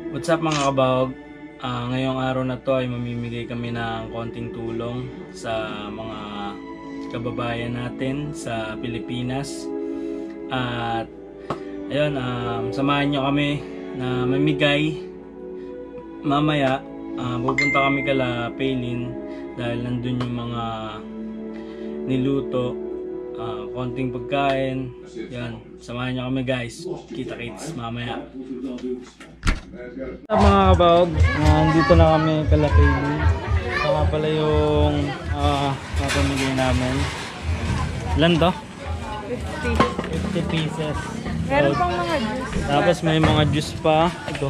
What's up mga kabahog? Ngayong araw na to ay mamimigay kami ng konting tulong sa mga kababayan natin sa Pilipinas. At ayun, samahan nyo kami na mamigay. Mamaya pupunta kami kala Paylin dahil nandun yung mga niluto, konting pagkain. Yan, samahan nyo kami guys. Kita-kits mamaya. Mga kabahog, nandito na kami kala Paylin. Saka pala yung napamigay namin. Ilan to? 50 pieces. Meron pang mga juice. Tapos may mga juice pa. Ito.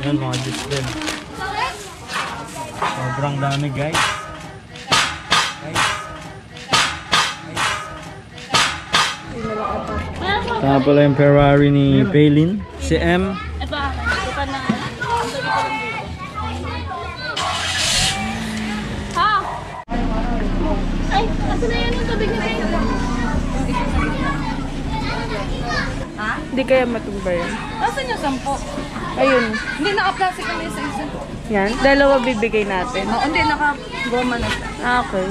Yan, mga juice din. Sobrang dami guys. Tama pala yung Ferrari ni Paylin. Si M. Ito pa na. Ha? Ay, asa na yan yung tubig na kayo? Ha? Hindi kaya matumba yun. Nasaan yung 10? Ayun. Hindi, naka-plastic kami sa isa. Yan. Dalawa bibigay natin. Oo, hindi, naka-goma na siya. Okay.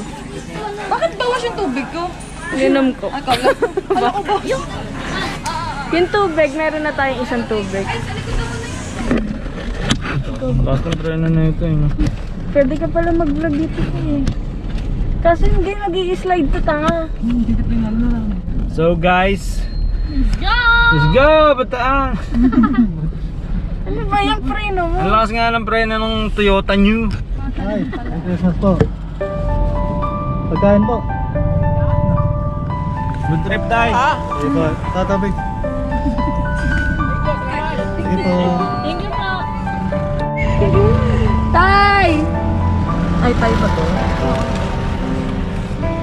Bakit bawas yung tubig ko? Inom ko. Ay, kala ko bawas. Yung tubig, meron na tayong isang tubig. Tapos ng preno na ito eh. Pwede ka pala mag-vlog dito eh. Kasi hindi nag-i-slide to tanga. So guys, let's go! Bataan! Ano ba yung preno mo? Ang lakas nga ng preno ng Toyota New. Ay, Christmas po. Pagkain po. Good trip tayo. Sige po, tatabig. Sige po. Thank you po. Tay! Ay, tay ba to?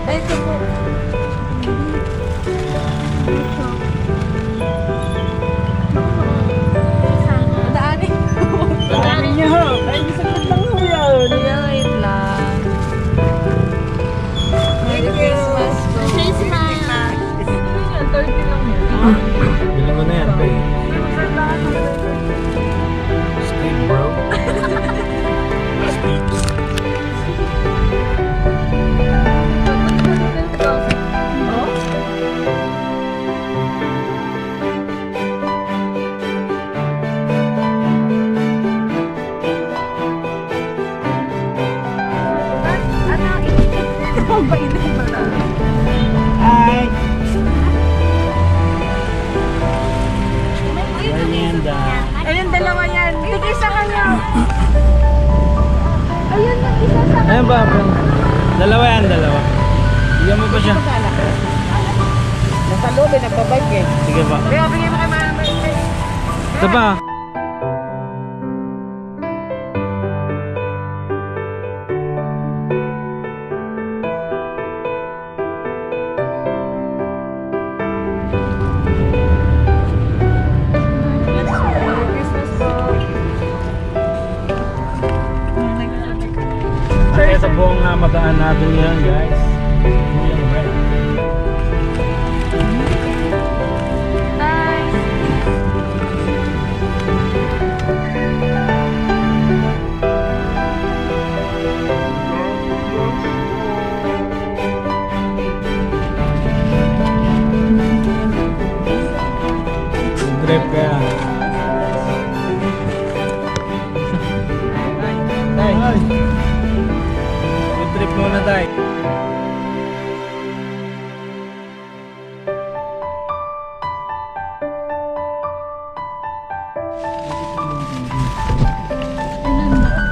Ay, ito po. Daanin. Pagkain niyo. Ay, sakit lang mo yan. Wait lang. Merry Christmas po. Christmas. 30 lang yan. Bili mo na yan, babe. Skate bro. Speaks. Hi! Merienda. Ayun, dalawa yan. Tigay sa kanya. Ayun, isa sa kanya. Ayun ba? Dalawa yan, dalawa. Bigyan mo pa siya. Nasa loob, nagbabag eh. Sige pa. Kaya bigay mo kay Mama. Ito pa. Ito po ang magaan natin yan guys. Yung bread. Good trip kaya. Ay, Good trip muna tayo.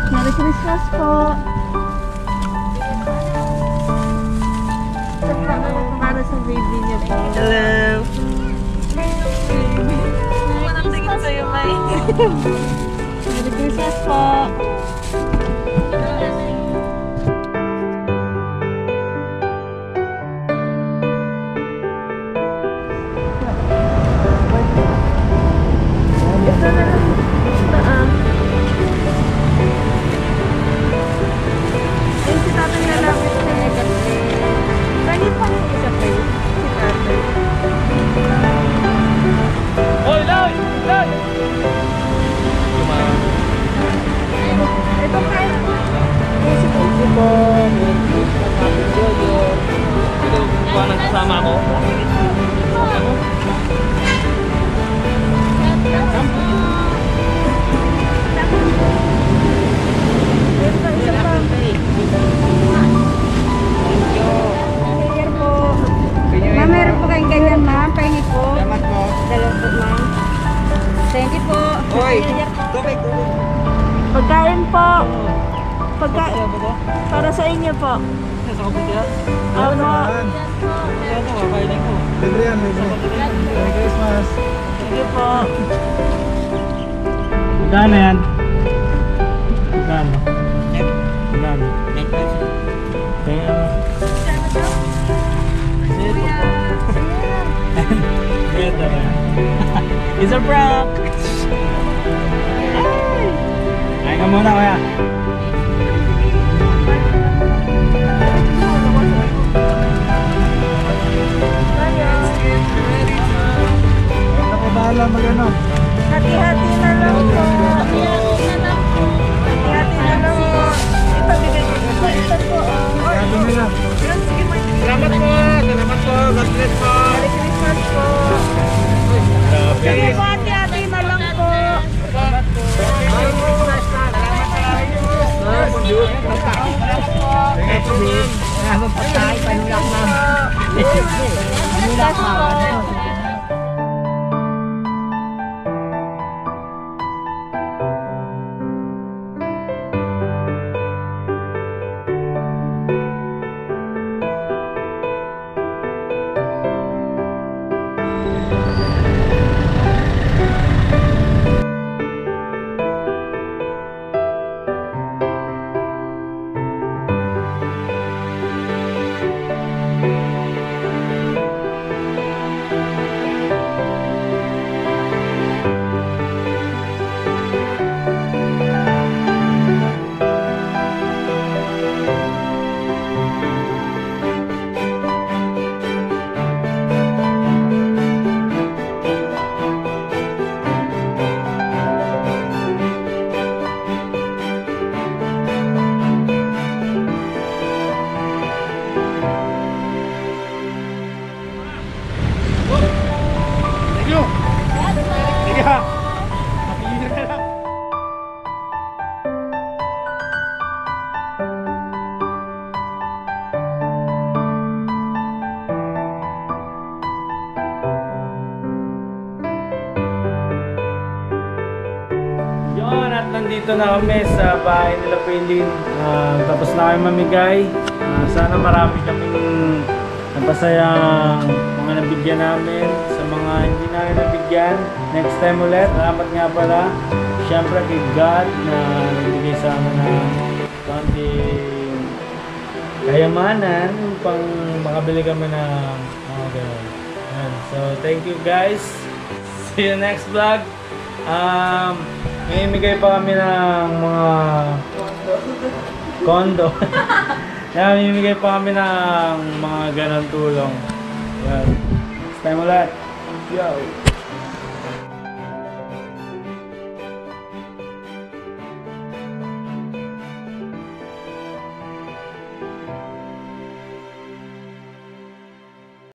Merry Christmas po. Para sa baby niyo po. Hello! Walang tingin sa'yo, May. Merry Christmas po. Ito na lang. Ayun si tatay na lang. Pwede pa yung isa pa yun. Si tatay. Hoy, Loy! Loy! you po. Ito po ang kasama ko. Ma'am, meron po kayong ganyan, ma'am. Pahingi po. Salamat po. Dalawang po, ma'am. Thank you po. Hoy, tubig. Pagkain po. Pagkain. Para sa inyo po. Nasa kapit yan? Ano? Kaya ito, kakainin ko. Libre yan, libre. Merry Christmas. Sige po. Magkano yan? Magkano? Magkano? Kaya Beto ba? It's a prank! Kain ka muna kuya. Ako pa bahala mag-ano. Hati-hati na lang po. Hati-hati na lang po. Ipabigay ko po. Ito po. Sabi nila. Salamat po. Salamat po. God bless po. Merry Christmas po. Sige po, hati-hati na lang po. Salamat po. Merry Christmas na. Salamat sa inyo. Thank you, bro. Magpatay, panulak ma'am. Panulak ma'am. Yun, at nandito na kami sa bahay nila Paylin. Tapos na kami mamigay. Sana marami kaming napasayang mga nabigyan namin. Sa mga hindi namin nabigyan, next time ulit. Salamat nga pala, syempre kay God na nagbigay sa amin ng konting kayamanan upang makabili kami ng mga ganun. So, thank you guys. See you next vlog. May pa kami ng mga condo. May pa kami ng mga ganang tulong. Yan. Next time ulit. Yo!